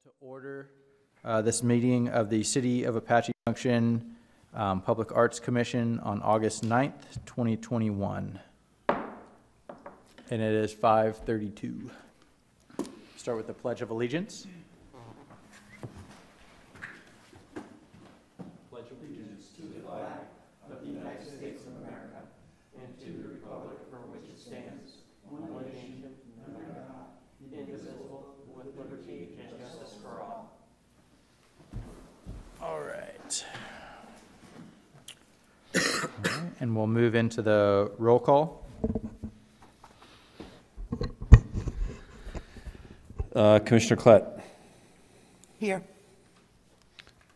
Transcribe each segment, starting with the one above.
To order this meeting of the City of Apache Junction Public Arts Commission on August 9th, 2021. And it is 5:32. Start with the Pledge of Allegiance. Pledge allegiance to the flag of the United States of America and to the republic for which it stands, one nation, under God, indivisible, with liberty and justice for all. All right. And we'll move into the roll call. Commissioner Klett. Here.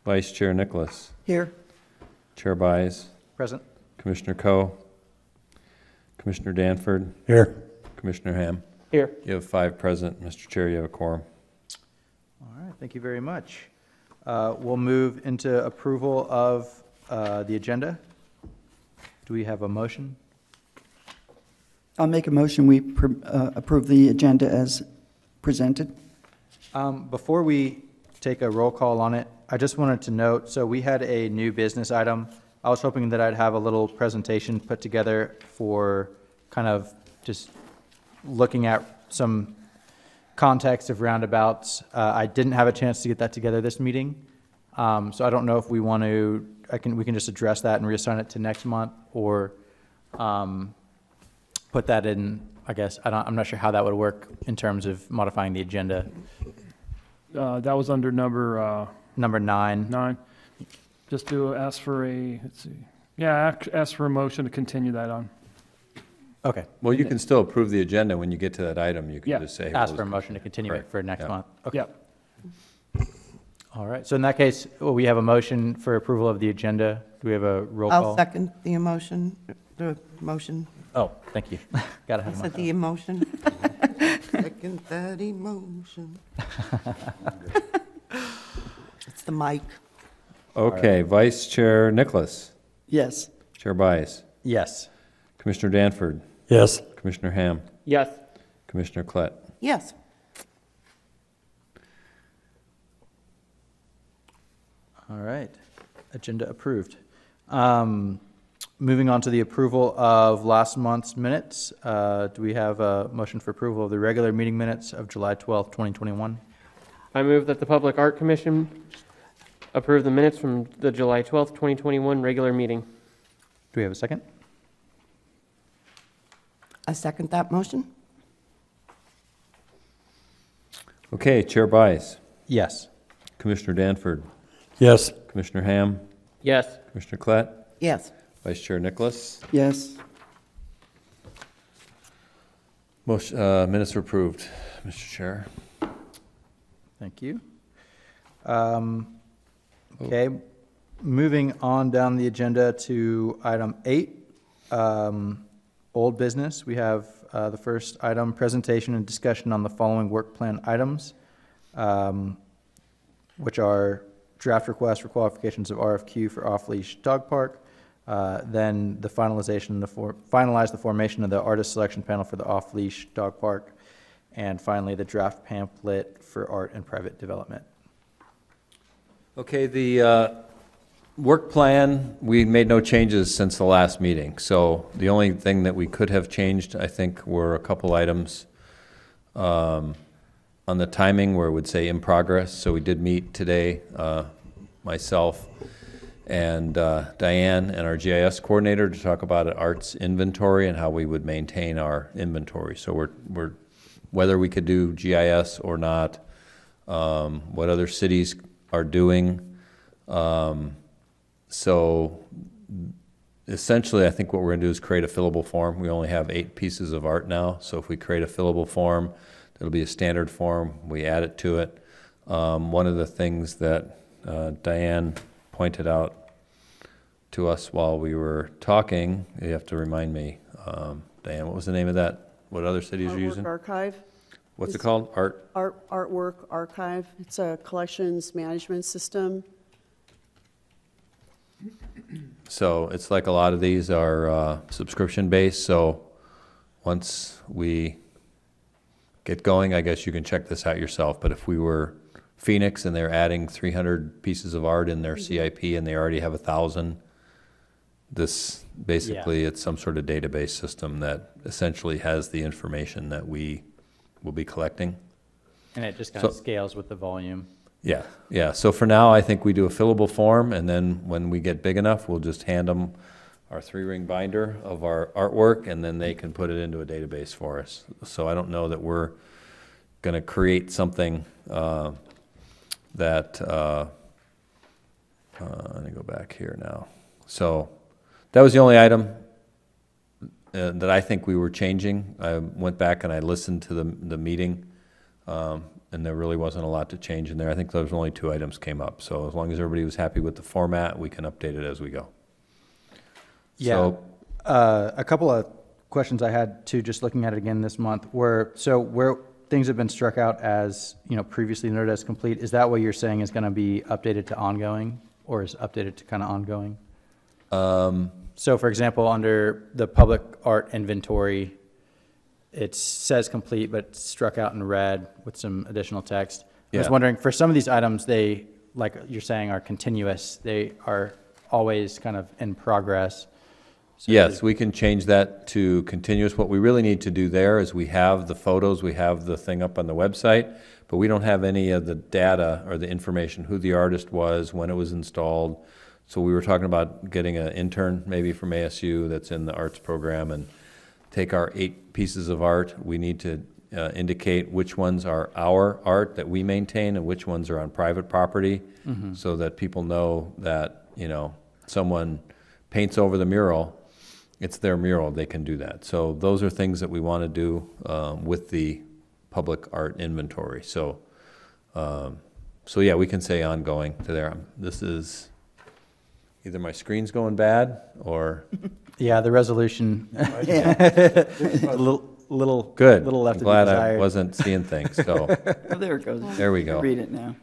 Vice Chair Nicholas. Here. Chair Byes. Present. Commissioner Coe. Commissioner Danford. Here. Commissioner Ham. Here. You have 5 present. Mr. Chair, you have a quorum. All right, thank you very much. We'll move into approval of the agenda. Do we have a motion? I'll make a motion we approve the agenda as presented. Before we take a roll call on it, I just wanted to note, so we had a new business item. I was hoping that I'd have a little presentation put together for kind of just looking at some context of roundabouts. I didn't have a chance to get that together this meeting, so I don't know if we want to. We can just address that and reassign it to next month, or put that in. I guess I'm not sure how that would work in terms of modifying the agenda. That was under number 9. 9. Just to ask for ask for a motion to continue that on. Okay. Well, you can still approve the agenda when you get to that item. You can just say. Ask for a motion to continue it Right. for next Yeah. month. Okay. Yep. All right. So in that case, we have a motion for approval of the agenda. Do we have a roll call? I'll second the motion. Oh, thank you. Got ahead I of said the myself. emotion. Second that emotion. It's the mic. Okay, Vice Chair Nicholas. Yes. Chair Byes. Yes. Commissioner Danford. Yes. Commissioner Ham. Yes. Commissioner Klett. Yes. All right. Agenda approved. Moving on to the approval of last month's minutes. Do we have a motion for approval of the regular meeting minutes of July 12th, 2021? I move that the Public Art Commission approve the minutes from the July 12th, 2021 regular meeting. Do we have a second? I second that motion. Okay, Chair Byes. Yes. Commissioner Danford. Yes. Commissioner Ham. Yes. Commissioner Klett. Yes. Vice Chair Nicholas. Yes. Motion, minutes are approved, Mr. Chair. Thank you. Okay. Moving on down the agenda to item 8, old business. We have the first item, presentation and discussion on the following work plan items, which are draft request for qualifications of RFQ for off-leash dog park, then the finalize the formation of the artist selection panel for the off-leash dog park, and finally the draft pamphlet for art and private development. Okay, the work plan, we made no changes since the last meeting. So the only thing that we could have changed, I think, were a couple items on the timing where it would say in progress. So we did meet today, myself and Diane and our GIS coordinator, to talk about an arts inventory and how we would maintain our inventory. So we're whether we could do GIS or not, what other cities are doing. So essentially, I think what we're going to do is create a fillable form. We only have 8 pieces of art now, so if we create a fillable form, it'll be a standard form. We add it to it. One of the things that Diane pointed out to us while we were talking, you have to remind me, Diane, what was the name of that? What other cities are using? Archive. What's it called? Artwork Archive. It's a collections management system. So it's like a lot of these are subscription based. So once we get going, I guess you can check this out yourself. But if we were Phoenix and they're adding 300 pieces of art in their CIP and they already have 1,000. This, basically, it's some sort of database system that essentially has the information that we will be collecting. And it just kind of So- scales with the volume. Yeah. So for now, I think we do a fillable form, and then when we get big enough, we'll just hand them our 3-ring binder of our artwork, and then they can put it into a database for us. So I don't know that we're going to create something that, let me go back here now. So that was the only item that I think we were changing. I went back and I listened to the meeting, and there really wasn't a lot to change in there. I think those only 2 items came up. So as long as everybody was happy with the format, we can update it as we go. Yeah. So, A couple of questions I had too, just looking at it again this month, were, so where things have been struck out as, previously noted as complete, is that what you're saying is going to be updated to ongoing, or is updated to kind of ongoing? So for example, under the public art inventory, it says complete, but it's struck out in red with some additional text. I was Yeah. wondering, for some of these items, they, like you're saying, are continuous. They are always kind of in progress. So yes, we can change that to continuous. What we really need to do there is we have the photos, we have the thing up on the website, but we don't have any of the data or the information, who the artist was, when it was installed. So we were talking about getting an intern maybe from ASU that's in the arts program and take our 8 pieces of art. We need to indicate which ones are our art that we maintain and which ones are on private property, so that people know that, someone paints over the mural, it's their mural, they can do that. So those are things that we want to do with the public art inventory. So yeah, we can say ongoing to there. This is either my screen's going bad or Yeah, the resolution, Yeah. a little good. little left I'm to be glad I desired. wasn't seeing things. So Oh, there it goes. there we go. Read it now.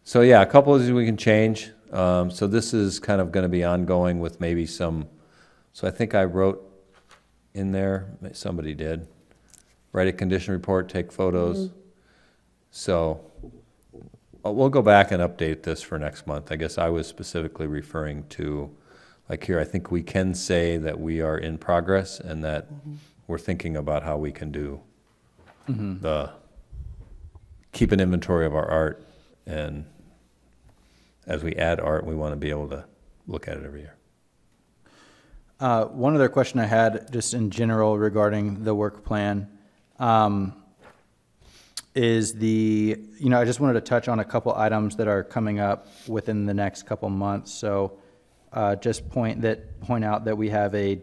So yeah, a couple of these we can change. So this is kind of going to be ongoing with maybe some. So I think I wrote in there, somebody did, write a condition report, take photos. So we'll go back and update this for next month. I guess I was specifically referring to, like here, I think we can say that we are in progress and that we're thinking about how we can do keep an inventory of our art, and as we add art, we want to be able to look at it every year. One other question I had, just in general regarding the work plan, is I just wanted to touch on a couple items that are coming up within the next couple months. So just point out that we have a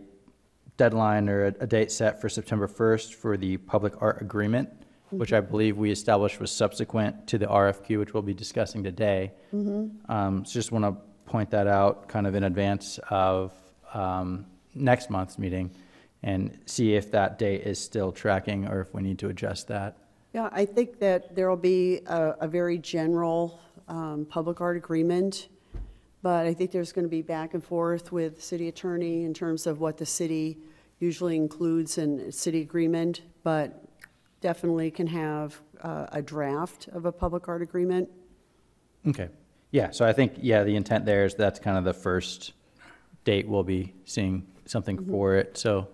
deadline or a date set for September 1st for the public art agreement, which I believe we established was subsequent to the RFQ, which we'll be discussing today. So just want to point that out kind of in advance of next month's meeting and see if that date is still tracking or if we need to adjust that. Yeah, I think that there will be a very general public art agreement, but I think there's going to be back and forth with the city attorney in terms of what the city usually includes in a city agreement, but definitely can have a draft of a public art agreement. Okay. Yeah, so I think, the intent there is that's kind of the first date we'll be seeing something for it, so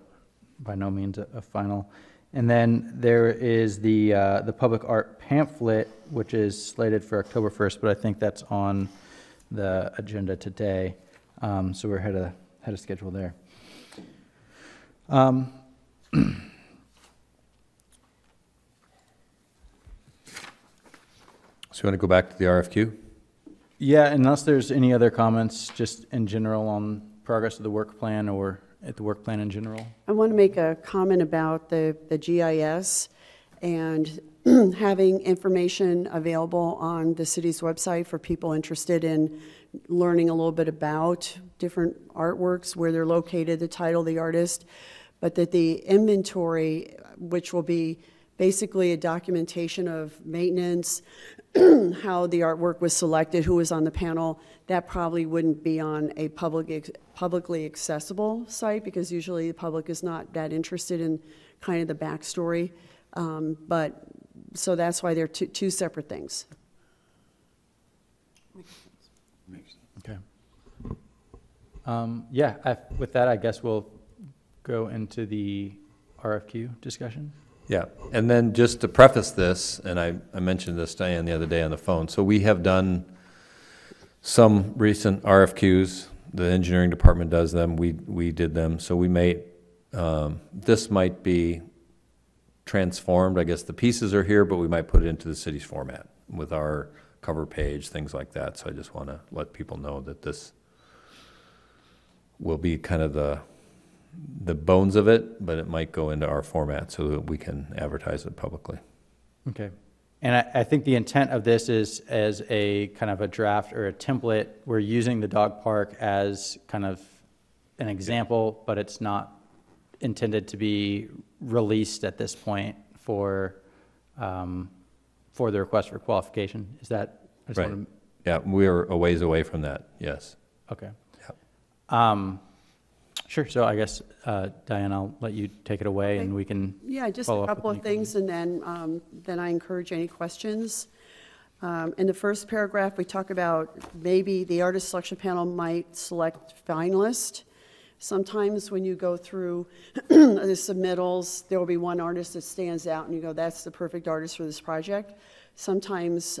by no means a final. And then there is the public art pamphlet, which is slated for October 1st, but I think that's on the agenda today, so we're ahead of schedule there. So you want to go back to the RFQ? Yeah, unless there's any other comments, just in general on progress of the work plan or at the work plan in general. I want to make a comment about the GIS and having information available on the city's website for people interested in learning a little bit about different artworks, where they're located, the title, the artist, but that the inventory, which will be basically a documentation of maintenance, how the artwork was selected, who was on the panel, that probably wouldn't be on a publicly accessible site, because usually the public is not that interested in kind of the backstory. But so that's why they're two separate things. With that, I guess we'll go into the RFQ discussion. Yeah, and then just to preface this, and I mentioned this, Diane, the other day on the phone, so we have done some recent RFQs. The engineering department does them, we did them, so we may, this might be transformed. I guess the pieces are here, but we might put it into the city's format with our cover page, things like that. So I just want to let people know that this will be kind of the bones of it, but it might go into our format so that we can advertise it publicly. Okay. And I think the intent of this is as a kind of a draft or a template. We're using the dog park as kind of an example, but it's not intended to be released at this point for the request for qualification. Is that? I just Right. wanna- Yeah, we're a ways away from that, yes. Okay. Yep. Sure. So I guess, Diane, I'll let you take it away and we can. Yeah, just follow a up with couple of any things, and then I encourage any questions. In the first paragraph, we talk about maybe the artist selection panel might select finalist. Sometimes when you go through the submittals, there will be one artist that stands out and you go, that's the perfect artist for this project. Sometimes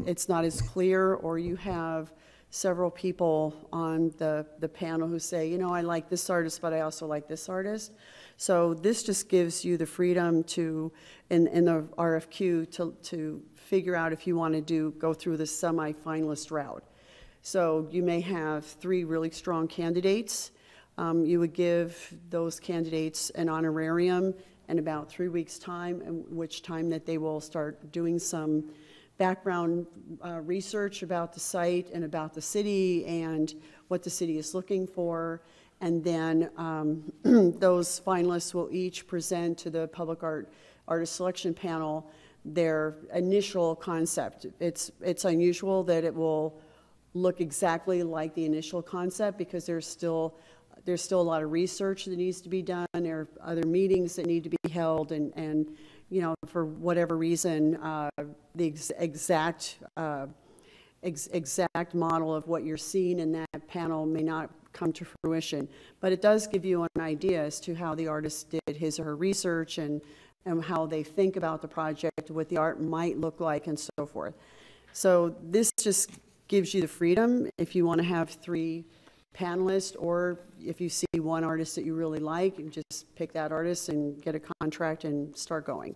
it's not as clear, or you have several people on the panel who say, you know, I like this artist, but I also like this artist. So this just gives you the freedom to, in the RFQ, to figure out if you want to go through the semi-finalist route. So you may have 3 really strong candidates. You would give those candidates an honorarium in about 3 weeks' time, in which time that they will start doing some background research about the site and about the city and what the city is looking for. And then those finalists will each present to the public artist selection panel their initial concept. It's unusual that it will look exactly like the initial concept, because there's still a lot of research that needs to be done. There are other meetings that need to be held, and you know, for whatever reason, the exact model of what you're seeing in that panel may not come to fruition. But it does give you an idea as to how the artist did his or her research, and how they think about the project, what the art might look like, and so forth. So this just gives you the freedom if you want to have 3 panelists, or if you see one artist that you really like, you just pick that artist and get a contract and start going.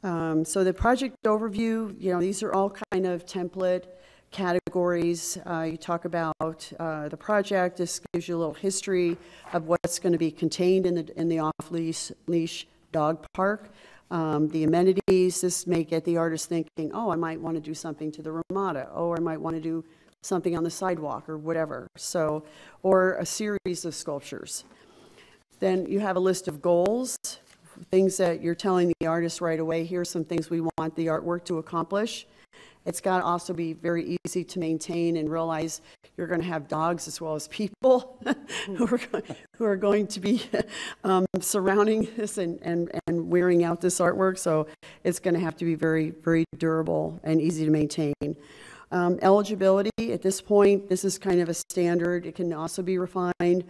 So the project overview, you know, these are all kind of template categories. You talk about the project. This gives you a little history of what's going to be contained in the off-leash dog park. The amenities, this may get the artist thinking, oh, I might want to do something to the Ramada, or I might want to do something on the sidewalk, or whatever. So, or a series of sculptures. Then you have a list of goals, things that you're telling the artist right away, here's some things we want the artwork to accomplish. It's got to also be very easy to maintain, and realize you're going to have dogs as well as people who are going to be surrounding this and wearing out this artwork. So it's going to have to be very, very durable and easy to maintain. Eligibility, at this point, this is kind of a standard. It can also be refined.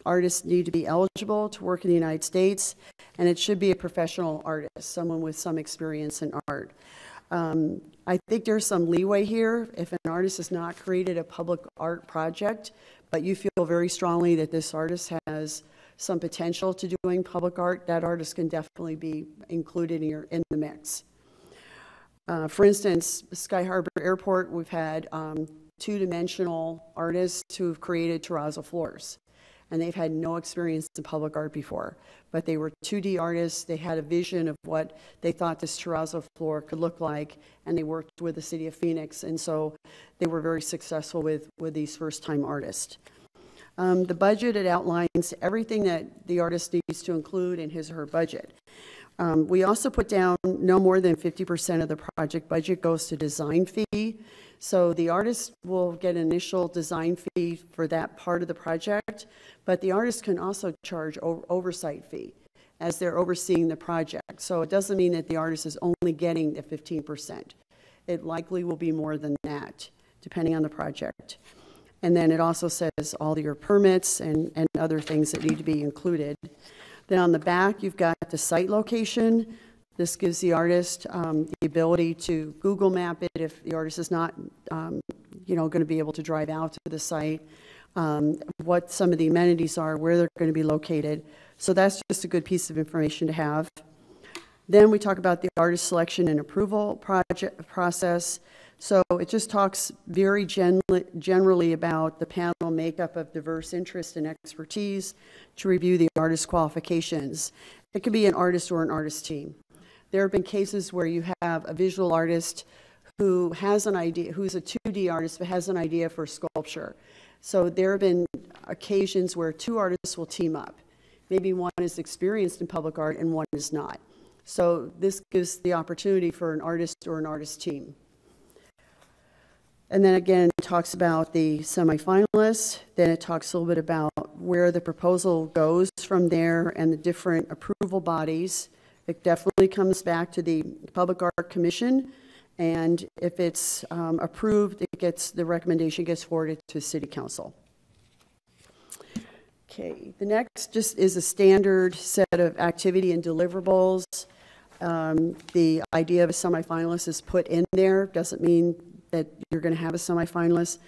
Artists need to be eligible to work in the United States, and it should be a professional artist, someone with some experience in art. I think there's some leeway here. If an artist has not created a public art project, but you feel very strongly that this artist has some potential to doing public art, that artist can definitely be included in the mix. For instance, Sky Harbor Airport, we've had 2-dimensional artists who've created terrazzo floors, and they've had no experience in public art before, but they were 2D artists. They had a vision of what they thought this terrazzo floor could look like, and they worked with the city of Phoenix, and so they were very successful with these first-time artists. The budget, it outlines everything that the artist needs to include in his or her budget. We also put down no more than 50% of the project budget goes to design fee. So the artist will get an initial design fee for that part of the project, but the artist can also charge oversight fee as they're overseeing the project. So it doesn't mean that the artist is only getting the 15%. It likely will be more than that, depending on the project. And then it also says all your permits and other things that need to be included. Then on the back, you've got the site location. This gives the artist the ability to Google map it if the artist is not, going to be able to drive out to the site, what some of the amenities are, where they're going to be located. So that's just a good piece of information to have. Then we talk about the artist selection and approval process. So it just talks very generally about the panel makeup of diverse interest and expertise to review the artist qualifications. It could be an artist or an artist team. There have been cases where you have a visual artist who has an idea, who's a 2D artist, but has an idea for sculpture. So there have been occasions where two artists will team up. Maybe one is experienced in public art and one is not. So this gives the opportunity for an artist or an artist team. And then again, it talks about the semifinalists. Then it talks a little bit about where the proposal goes from there and the different approval bodies. It definitely comes back to the Public Art Commission. And if it's approved, the recommendation gets forwarded to City Council. Okay, the next just is a standard set of activity and deliverables. The idea of a semifinalist is put in there. Doesn't mean that you're going to have a semifinalist,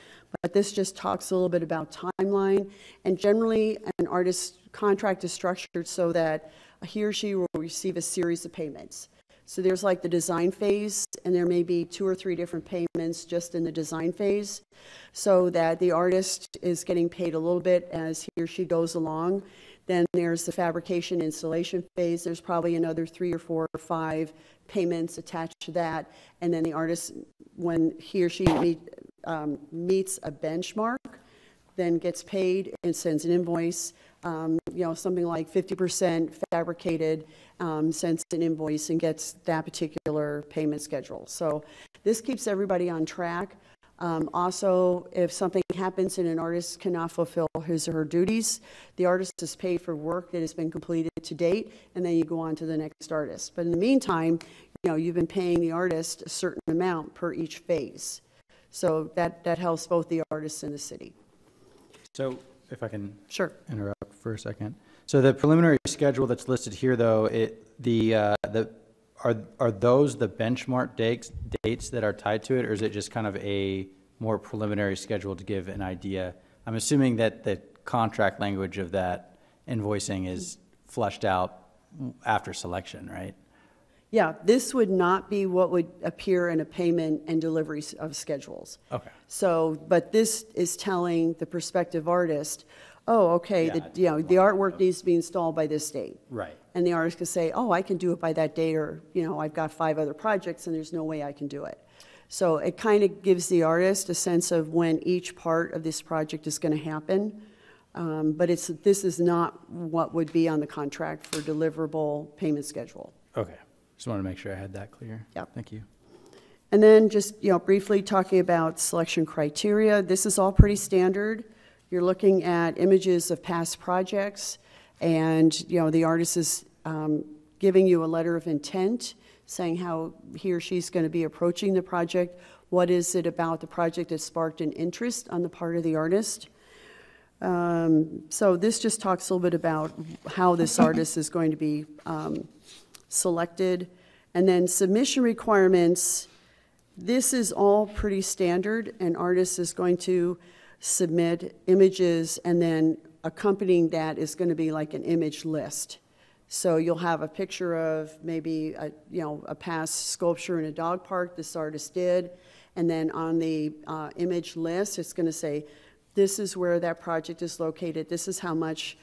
but this just talks a little bit about timeline. And generally, an artist's contract is structured so that he or she will receive a series of payments. So there's like the design phase, and there may be 2 or 3 different payments just in the design phase, so that the artist is getting paid a little bit as he or she goes along. Then there's the fabrication installation phase. There's probably another 3 or 4 or 5 payments attached to that. And then the artist, when he or she meets a benchmark, then gets paid and sends an invoice. Something like 50% fabricated, sends an invoice and gets that particular payment schedule. So this keeps everybody on track. Also, if something happens and an artist cannot fulfill his or her duties, the artist is paid for work that has been completed to date, and then you go on to the next artist. But in the meantime, you've been paying the artist a certain amount per each phase. So that helps both the artists and the city. So if I can Sure. interrupt for a second. So the preliminary schedule that's listed here, though, are those the benchmark dates that are tied to it, or is it just kind of a more preliminary schedule to give an idea? I'm assuming that the contract language of that invoicing is fleshed out after selection, right? Yeah, this would not be what would appear in a payment and delivery of schedules. Okay. So, but this is telling the prospective artist, oh, okay, Yeah, the artwork needs to be installed by this date. Right. And the artist could say, oh, I can do it by that date, or, I've got 5 other projects and there's no way I can do it. So it kind of gives the artist a sense of when each part of this project is going to happen. But this is not what would be on the contract for deliverable payment schedule. Okay. Just wanted to make sure I had that clear. Yeah. Thank you. And then just, briefly talking about selection criteria. This is all pretty standard. You're looking at images of past projects, and, the artist is giving you a letter of intent, saying how he or she's going to be approaching the project. What is it about the project that sparked an interest on the part of the artist? So this just talks a little bit about how this artist is going to be selected. And then submission requirements, this is all pretty standard. An artist is going to submit images, and then accompanying that is going to be like an image list. So you'll have a picture of maybe a past sculpture in a dog park this artist did, and then on the image list, it's going to say, this is where that project is located, this is how much,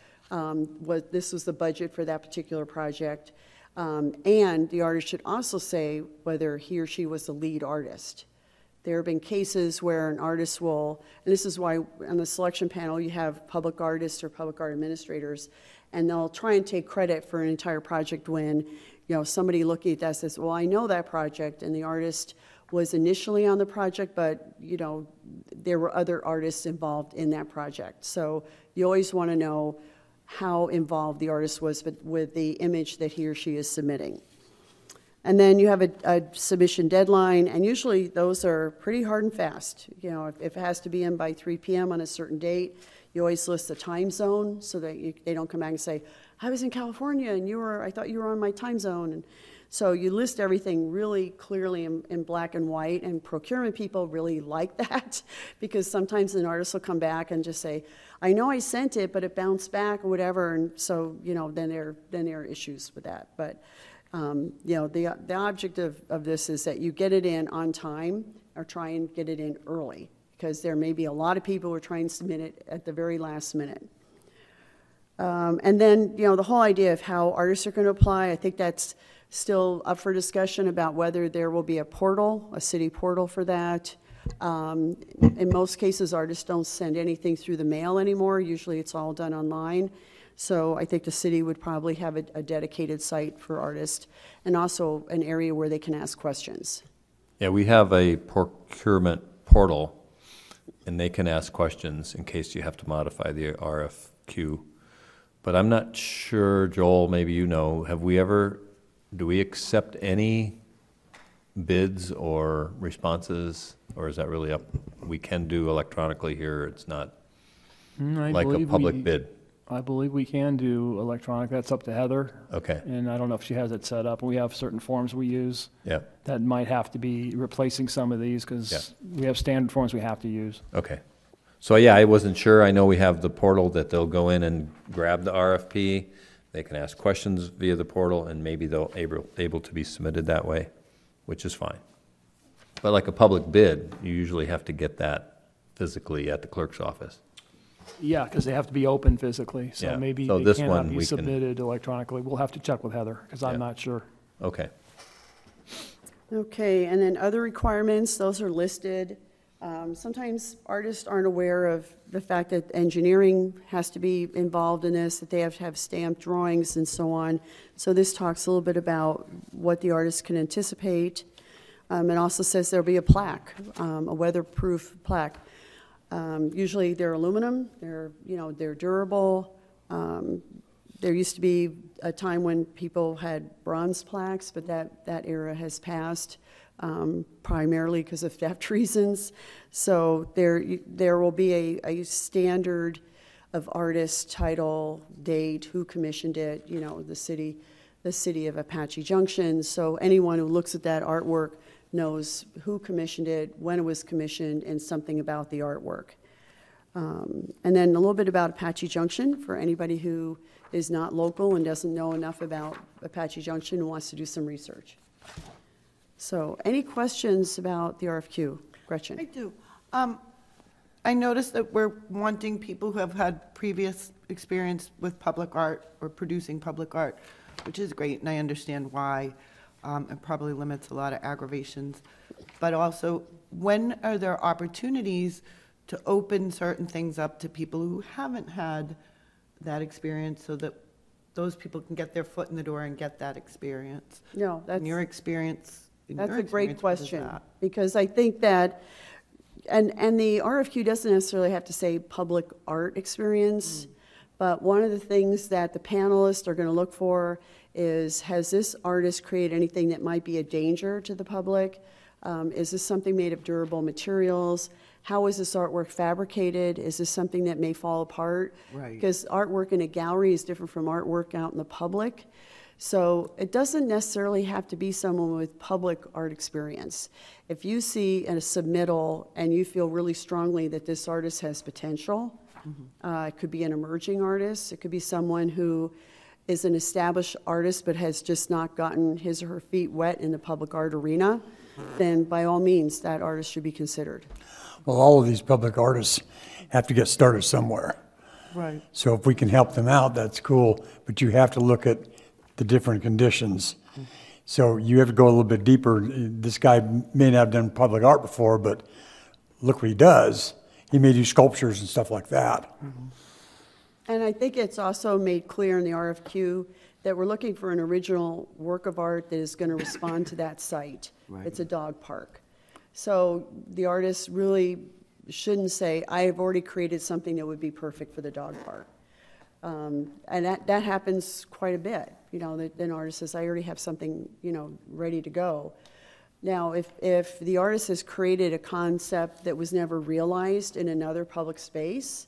this was the budget for that particular project. And the artist should also say whether he or she was the lead artist. There have been cases where an artist will, and this is why on the selection panel you have public artists or public art administrators, and they'll try and take credit for an entire project when, somebody looking at that says, well, I know that project, and the artist was initially on the project, but, there were other artists involved in that project. So you always want to know how involved the artist was with the image that he or she is submitting. And then you have a submission deadline, and usually those are pretty hard and fast. You know, if it has to be in by 3 p.m. on a certain date, you always list the time zone so that they don't come back and say, I was in California and I thought you were on my time zone. And so you list everything really clearly in black and white, and procurement people really like that because sometimes an artist will come back and just say, I know I sent it, but it bounced back or whatever, and so, you know, then there are issues with that. But, you know, the object of this is that you get it in on time or try and get it in early, because there may be a lot of people who are trying to submit it at the very last minute. And then, you know, the whole idea of how artists are going to apply, I think that's still up for discussion about whether there will be a portal, a city portal for that. In most cases, artists don't send anything through the mail anymore. Usually it's all done online. So I think the city would probably have a dedicated site for artists and also an area where they can ask questions. Yeah, we have a procurement portal, and they can ask questions in case you have to modify the RFQ. But I'm not sure, Joel, maybe you know, do we accept any bids or responses, or is that really up? We can do electronically here, it's not like a public bid. I believe we can do electronic. That's up to Heather. Okay, And I don't know if she has it set up. We have certain forms we use yeah, that might have to be replacing some of these because we have standard forms we have to use. okay. So yeah, I wasn't sure. I know we have the portal that they'll go in and grab the RFP. They can ask questions via the portal, and maybe they'll able to be submitted that way, which is fine. But like a public bid, you usually have to get that physically at the clerk's office. Yeah, because they have to be open physically. So Yeah. maybe So they this cannot one be we can- submitted electronically. We'll have to check with Heather because I'm Yeah. not sure. Okay. Okay, and then other requirements, those are listed. Sometimes artists aren't aware of the fact that engineering has to be involved in this, that they have to have stamped drawings and so on. So this talks a little bit about what the artist can anticipate. It also says there'll be a plaque, a weatherproof plaque. Usually they're aluminum, they're durable. There used to be a time when people had bronze plaques, but that era has passed. Primarily because of theft reasons. So there will be a standard of artist, title, date, who commissioned it, you know, the city of Apache Junction. So anyone who looks at that artwork knows who commissioned it, when it was commissioned, and something about the artwork. And then a little bit about Apache Junction for anybody who is not local and doesn't know enough about Apache Junction and wants to do some research. So, any questions about the RFQ? Gretchen? I do. I noticed that we're wanting people who have had previous experience with public art or producing public art, which is great, and I understand why. It probably limits a lot of aggravations. But also, when are there opportunities to open certain things up to people who haven't had that experience so that those people can get their foot in the door and get that experience? No, In your experience, that's a great what is question, that? because I think that, and the RFQ doesn't necessarily have to say public art experience, but one of the things that the panelists are going to look for is, has this artist created anything that might be a danger to the public? Is this something made of durable materials? How is this artwork fabricated? Is this something that may fall apart? Right. Because artwork in a gallery is different from artwork out in the public. So it doesn't necessarily have to be someone with public art experience. If you see a submittal and you feel really strongly that this artist has potential, it could be an emerging artist, it could be someone who is an established artist but has just not gotten his or her feet wet in the public art arena, then by all means, that artist should be considered. Well, all of these public artists have to get started somewhere. Right. So if we can help them out, that's cool, but you have to look at the different conditions. So you have to go a little bit deeper. This guy may not have done public art before, but look what he does. He may do sculptures and stuff like that. And I think it's also made clear in the RFQ that we're looking for an original work of art that is going to respond to that site. Right. It's a dog park. So the artist really shouldn't say, I have already created something that would be perfect for the dog park. And that happens quite a bit, you know, that an artist says, I already have something, you know, ready to go. Now, if the artist has created a concept that was never realized in another public space,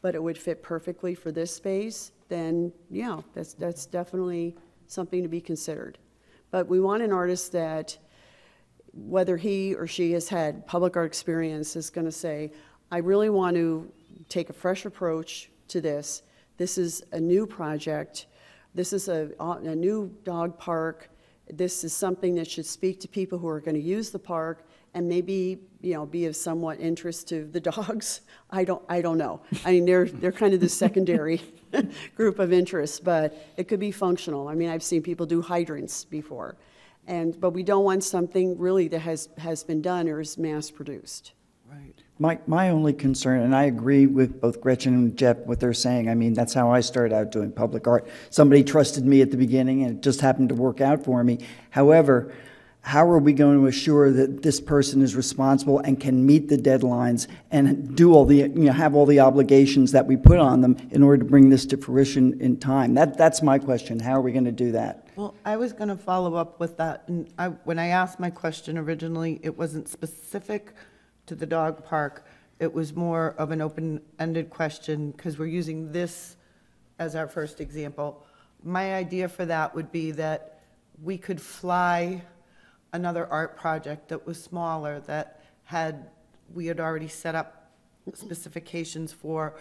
but it would fit perfectly for this space, then yeah, that's definitely something to be considered. But we want an artist that, whether he or she has had public art experience, is going to say, I really want to take a fresh approach to this. This is a new project. This is a new dog park. This is something that should speak to people who are going to use the park and maybe, you know, be of somewhat interest to the dogs. I don't know. I mean, they're kind of the secondary group of interests, but it could be functional. I mean, I've seen people do hydrants before, but we don't want something really that has been done or is mass produced. Right. My only concern, and I agree with both Gretchen and Jeff, what they're saying. I mean, that's how I started out doing public art. Somebody trusted me at the beginning, and it just happened to work out for me. However, how are we going to assure that this person is responsible and can meet the deadlines and do all the, you know, have all the obligations that we put on them in order to bring this to fruition in time? That's my question. How are we going to do that? Well, I was going to follow up with that. And when I asked my question originally, it wasn't specific to the dog park. It was more of an open-ended question because we're using this as our first example. My idea for that would be that we could fly another art project that was smaller, that we had already set up specifications for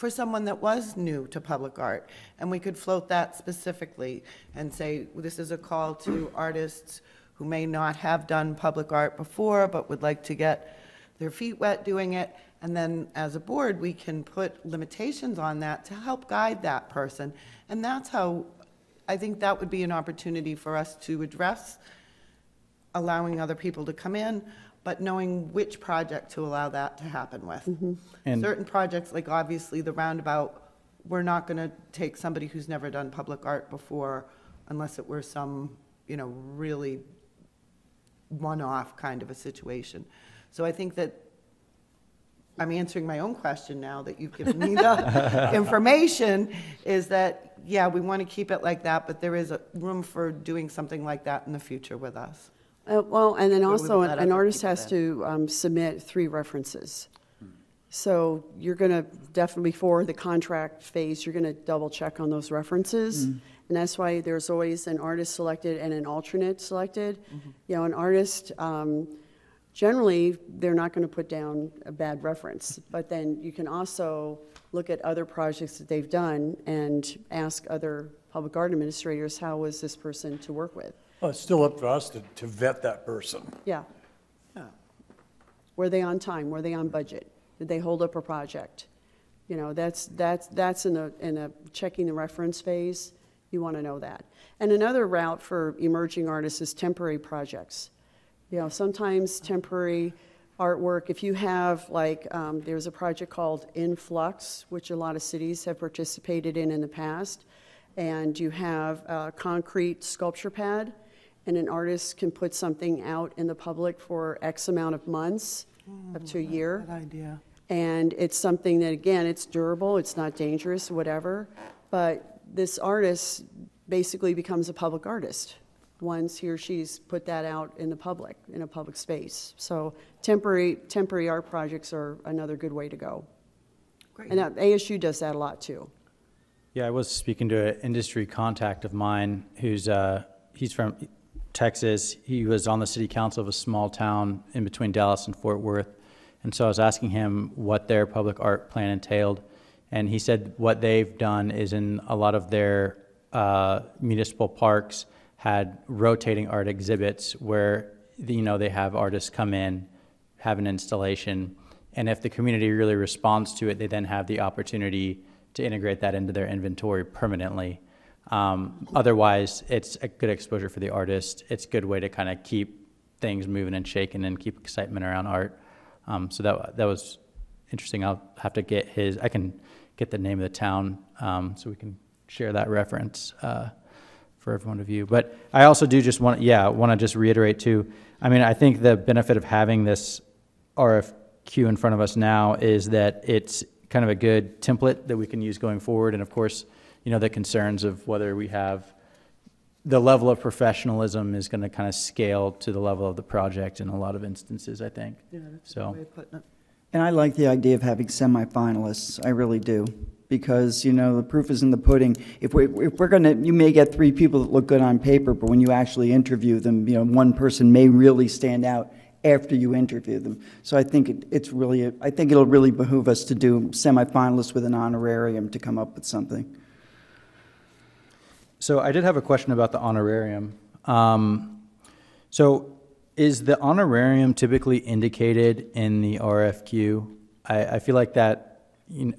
someone that was new to public art. And we could float that specifically and say, well, this is a call to artists who may not have done public art before, but would like to get their feet wet doing it. And then as a board, we can put limitations on that to help guide that person. And that's how, I think that would be an opportunity for us to address allowing other people to come in, but knowing which project to allow that to happen with. Mm-hmm. And- Certain projects, like obviously the roundabout, we're not going to take somebody who's never done public art before unless it were some, you know, really one-off kind of a situation. So I think that I'm answering my own question now that you've given me the information, is that, yeah, we want to keep it like that, but there is a room for doing something like that in the future with us. Well, and then Or we also, would let an other artist people has to submit 3 references. So you're going to definitely, before the contract phase, you're going to double check on those references. And that's why there's always an artist selected and an alternate selected. You know, an artist, generally, they're not going to put down a bad reference. But then you can also look at other projects that they've done and ask other public art administrators, how was this person to work with? Well, it's still up to us to vet that person. Yeah. Yeah. Were they on time? Were they on budget? Did they hold up a project? You know, that's in a checking the reference phase. You want to know that. And another route for emerging artists is temporary projects. You know, sometimes temporary artwork, if you have, like, there's a project called Influx, which a lot of cities have participated in the past, and you have a concrete sculpture pad, and an artist can put something out in the public for X amount of months, up to a year. Good idea. And it's something that, again, it's durable, it's not dangerous, whatever, but this artist basically becomes a public artist once he or she's put that out in the public, in a public space. So temporary art projects are another good way to go. Great. And ASU does that a lot too. Yeah, I was speaking to an industry contact of mine who's he's from Texas. He was on the city council of a small town in between Dallas and Fort Worth. And so I was asking him what their public art plan entailed. And he said what they've done is in a lot of their municipal parks had rotating art exhibits where, you know, they have artists come in, have an installation, and if the community really responds to it, they then have the opportunity to integrate that into their inventory permanently. Otherwise, it's a good exposure for the artist. It's a good way to kind of keep things moving and shaking and keep excitement around art. So that was interesting. I'll have to get I can get the name of the town so we can share that reference for everyone to view. But I also do just want to just reiterate too. I mean, I think the benefit of having this RFQ in front of us now is that it's kind of a good template that we can use going forward. And of course, you know, the concerns of whether we have the level of professionalism is going to kind of scale to the level of the project in a lot of instances, I think. Yeah, that's a So- good way of putting it. And I like the idea of having semifinalists, I really do, because, you know, the proof is in the pudding. If we're gonna, you may get 3 people that look good on paper, but when you actually interview them, you know, one person may really stand out after you interview them. So I think it's really, I think it'll really behoove us to do semifinalists with an honorarium to come up with something. So I did have a question about the honorarium. So is the honorarium typically indicated in the RFQ? I feel like that,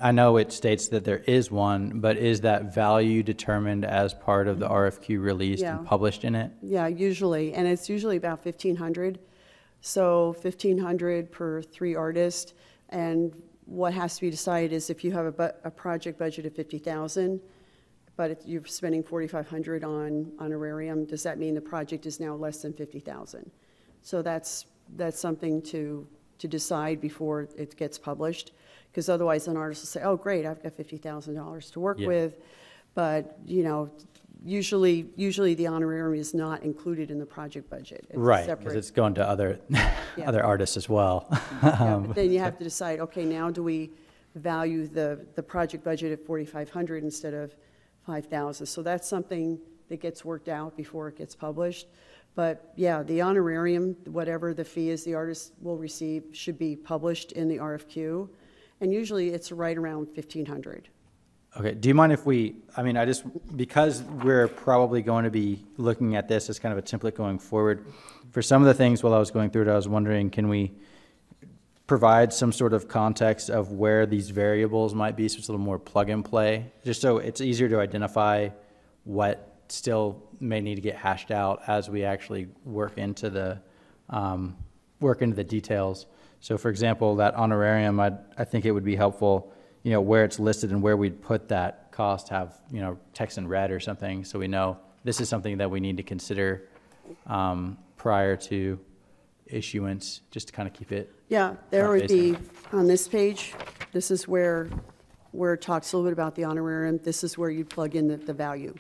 I know it states that there is one, but is that value determined as part of the RFQ released Yeah. and published in it? Yeah, usually, and it's usually about 1,500. So 1,500 per 3 artists, and what has to be decided is if you have a project budget of 50,000, but you're spending 4,500 on honorarium, does that mean the project is now less than 50,000? So that's something to decide before it gets published, because otherwise an artist will say, oh, great, I've got $50,000 to work Yeah. with, but, you know, usually the honorarium is not included in the project budget. It's Right, separate. because it's going to other, Yeah. other artists as well. Yeah, but then you have to decide, okay, now do we value the project budget at 4,500 instead of 5,000? So that's something that gets worked out before it gets published. But yeah, the honorarium, whatever the fee is the artist will receive, should be published in the RFQ. And usually it's right around 1,500. Okay, do you mind if because we're probably going to be looking at this as kind of a template going forward, for some of the things while I was going through it, I was wondering, can we provide some sort of context of where these variables might be, so it's a little more plug and play, just so it's easier to identify what still may need to get hashed out as we actually work into the details. So for example, that honorarium, I think it would be helpful, you know, where it's listed and where we'd put that cost, have, you know, text in red or something, so we know this is something that we need to consider prior to issuance, just to kind of keep it. Yeah, there would be, front-facing. on this page, this is where it talks a little bit about the honorarium. This is where you plug in the value.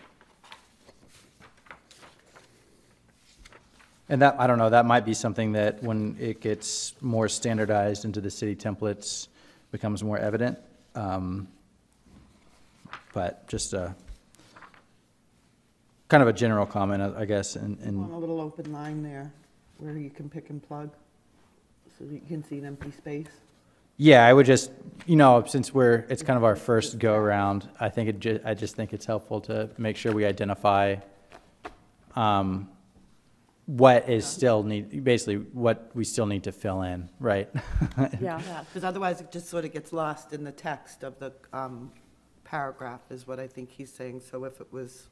And that, I don't know, that might be something that when it gets more standardized into the city templates, becomes more evident. But just a kind of a general comment, I guess, Want a and little open line there where you can pick and plug so that you can see an empty space. yeah, I would just, you know, since it's kind of our first go around, I just think it's helpful to make sure we identify what is still basically what we still need to fill in, right? Yeah. Yeah, because otherwise it just sort of gets lost in the text of the paragraph is what I think he's saying. So if it was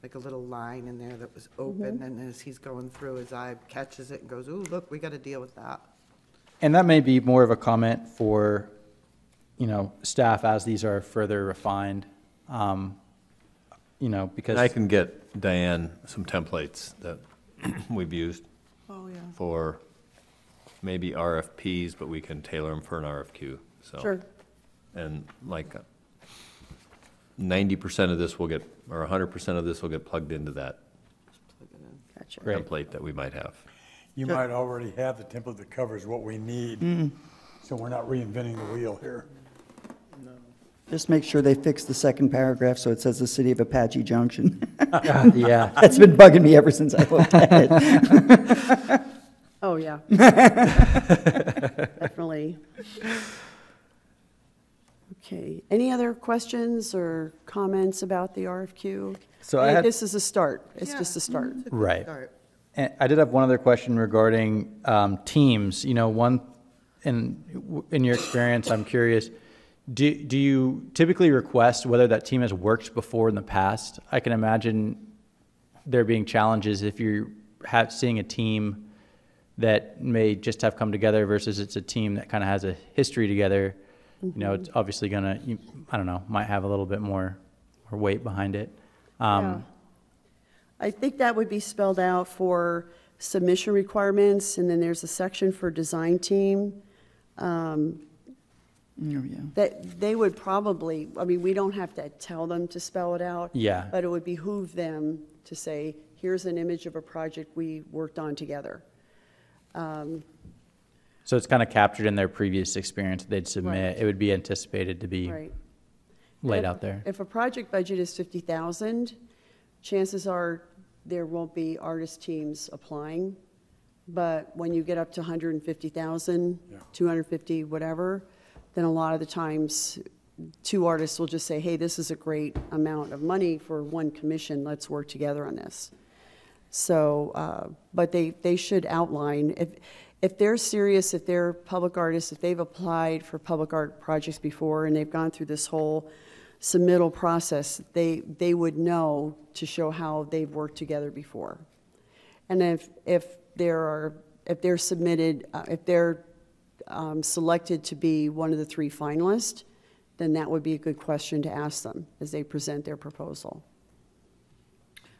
like a little line in there that was open, and as he's going through, his eye catches it and goes, ooh, look, we got to deal with that. And that may be more of a comment for, you know, staff as these are further refined, you know, because. And I can get Diane some templates that we've used Oh, yeah. for maybe RFPs, but we can tailor them for an RFQ, so. Sure. And like 90% of this will get, or 100% of this will get plugged into that Gotcha. Great. template that we might have. You might already have the template that covers what we need, so we're not reinventing the wheel here. Just make sure they fix the second paragraph so it says the city of Apache Junction. Yeah. That's been bugging me ever since I looked at it. Oh, yeah. Definitely. Okay. Any other questions or comments about the RFQ? So I had- This is a start. It's Yeah, just a start. it's a good Right. start. And I did have one other question regarding teams. You know, in your experience, I'm curious, do you typically request whether that team has worked before in the past? I can imagine there being challenges if you're seeing a team that may just have come together versus it's a team that kind of has a history together. You know, it's obviously I don't know, might have a little bit more weight behind it. Yeah. I think that would be spelled out for submission requirements, and then there's a section for design team. Oh, yeah. that they would probably, I mean, we don't have to tell them to spell it out. Yeah. But it would behoove them to say, here's an image of a project we worked on together. So it's kind of captured in their previous experience they'd submit. Right. It would be anticipated to be Right. laid And if- out there. If a project budget is 50,000, chances are there won't be artist teams applying. But when you get up to 150,000, 250, whatever, then a lot of the times, two artists will just say, hey, this is a great amount of money for one commission, let's work together on this. So, but they should outline, if they're serious, if they're public artists, if they've applied for public art projects before and they've gone through this whole submittal process, they would know to show how they've worked together before. And if they're submitted, if they're selected to be one of the three finalists, then that would be a good question to ask them as they present their proposal.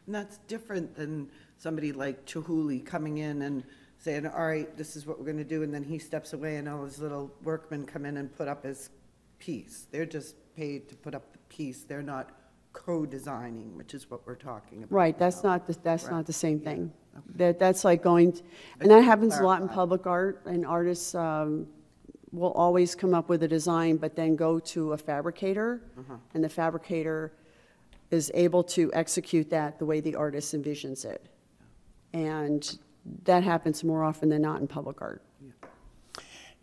And that's different than somebody like Chihuly coming in and saying, all right, this is what we're going to do, and then he steps away and all his little workmen come in and put up his piece. They're just paid to put up the piece. They're not co-designing, which is what we're talking about. Right, that's now. not the same thing. Okay. That's like going, and that happens a lot in Clarify. public art, and artists will always come up with a design, but then go to a fabricator, and the fabricator is able to execute that the way the artist envisions it. And that happens more often than not in public art.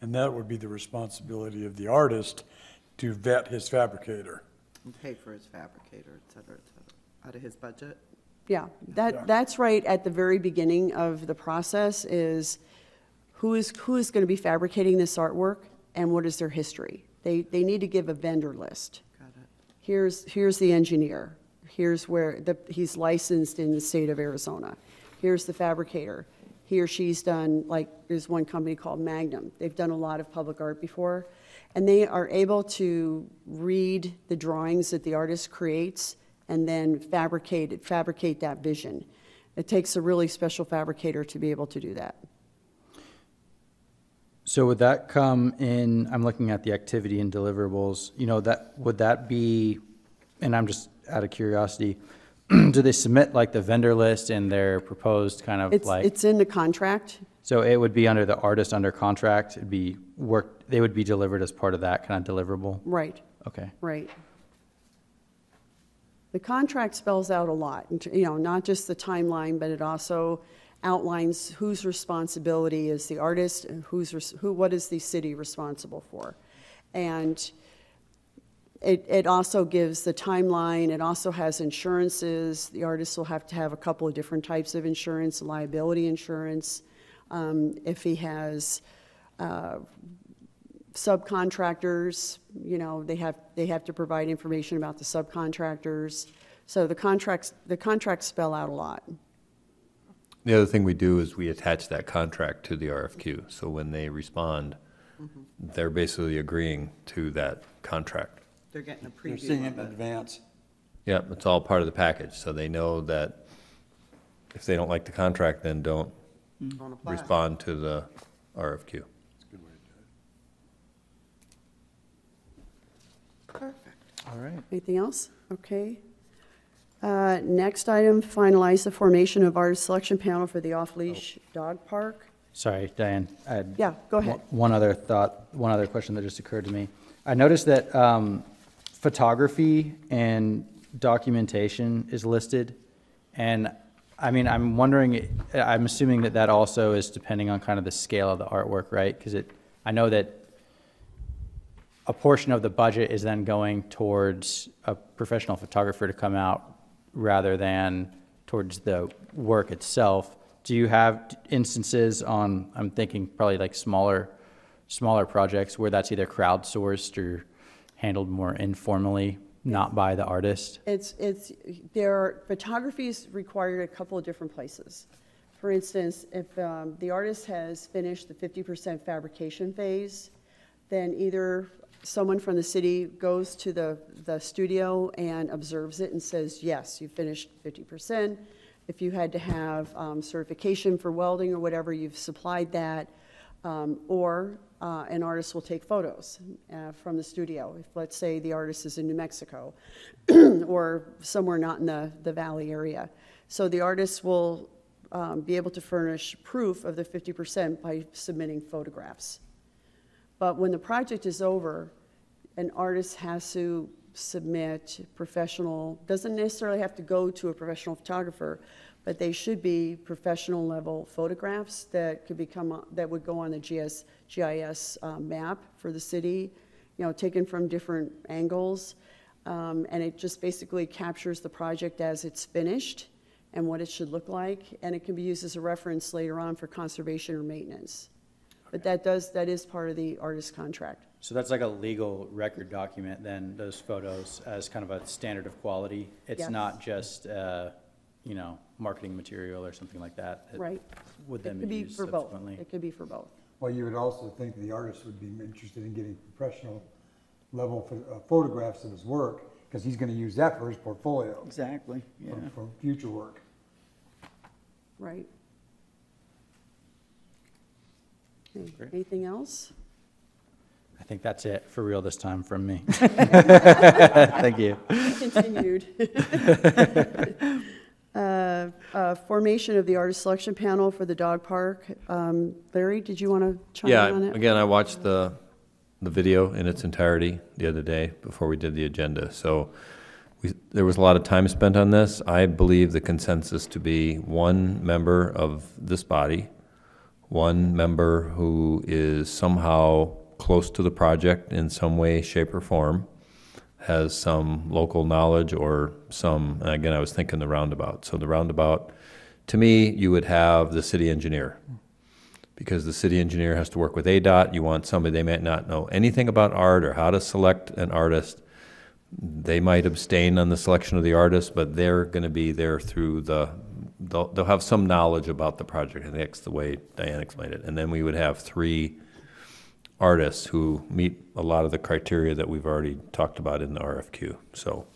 And that would be the responsibility of the artist to vet his fabricator. And pay for his fabricator, et cetera, out of his budget. Yeah, that's right at the very beginning of the process is who is going to be fabricating this artwork and what is their history. They need to give a vendor list. Got it. Here's the engineer. Here's where he's licensed in the state of Arizona. Here's the fabricator. He or she's done, like, there's one company called Magnum. They've done a lot of public art before, and they are able to read the drawings that the artist creates and then fabricate that vision. It takes a really special fabricator to be able to do that. So would that come in, I'm looking at the activity and deliverables, would that be, and I'm just out of curiosity, do they submit like the vendor list and their proposed kind of It's in the contract. So it would be under the artist under contract, they would be delivered as part of that kind of deliverable? Right, Okay. right. The contract spells out a lot, not just the timeline, but it also outlines whose responsibility is the artist and what is the city responsible for. And it also gives the timeline. It also has insurances. The artist will have to have a couple of different types of insurance, liability insurance. If he has subcontractors, they have to provide information about the subcontractors. So the contracts spell out a lot. The other thing we do is we attach that contract to the RFQ. So when they respond, they're basically agreeing to that contract. They're getting a They're preview seeing it of in it. advance. Yeah, it's all part of the package. So they know that if they don't like the contract, then don't Don't apply. respond to the RFQ. Perfect. All right. Anything else? Okay. Next item, finalize the formation of artist selection panel for the off-leash dog park. Sorry, Diane. I had Yeah, go ahead. one other question that just occurred to me. I noticed that photography and documentation is listed. And I mean, I'm assuming that also is depending on kind of the scale of the artwork, right? Because I know that a portion of the budget is then going towards a professional photographer to come out rather than towards the work itself. Do you have instances on, I'm thinking probably like smaller projects where that's either crowdsourced or handled more informally, not by the artist? Photography is required at a couple of different places. For instance, if the artist has finished the 50% fabrication phase, then either someone from the city goes to the studio and observes it and says, yes, you finished 50%. If you had to have certification for welding or whatever, you've supplied that. Or an artist will take photos from the studio. If, let's say, the artist is in New Mexico or somewhere not in the Valley area. So the artist will be able to furnish proof of the 50% by submitting photographs. But when the project is over, an artist has to submit professional, doesn't necessarily have to go to a professional photographer, but they should be professional level photographs that could become, that would go on the GIS map for the city, you know, taken from different angles. And it just basically captures the project as it's finished and what it should look like. And it can be used as a reference later on for conservation or maintenance. But that is part of the artist's contract. So that's like a legal record document then, those photos, as kind of a standard of quality? It's Yes. not just, you know, marketing material or something like that? That Right. would It then could be be used for both. subsequently? It could be for both. Well, you would also think the artist would be interested in getting professional level photographs of his work, because he's going to use that for his portfolio, Exactly, yeah. for future work. Right. Okay. Anything else? I think that's it for real this time from me. Thank you. Continued. Formation of the artist selection panel for the dog park. Larry, did you want to chime in on Yeah, it? again, I watched the video in its entirety the other day before we did the agenda. So there was a lot of time spent on this. I believe the consensus to be one member of this body, one member who is somehow close to the project in some way, shape, or form, has some local knowledge or some, and again, I was thinking the roundabout. So the roundabout, to me, you would have the city engineer, because the city engineer has to work with ADOT. You want somebody, they might not know anything about art or how to select an artist. They might abstain on the selection of the artist, but they're going to be there through they'll have some knowledge about the project. I think that's the way Diane explained it. And then we would have 3 artists who meet a lot of the criteria that we've already talked about in the RFQ. So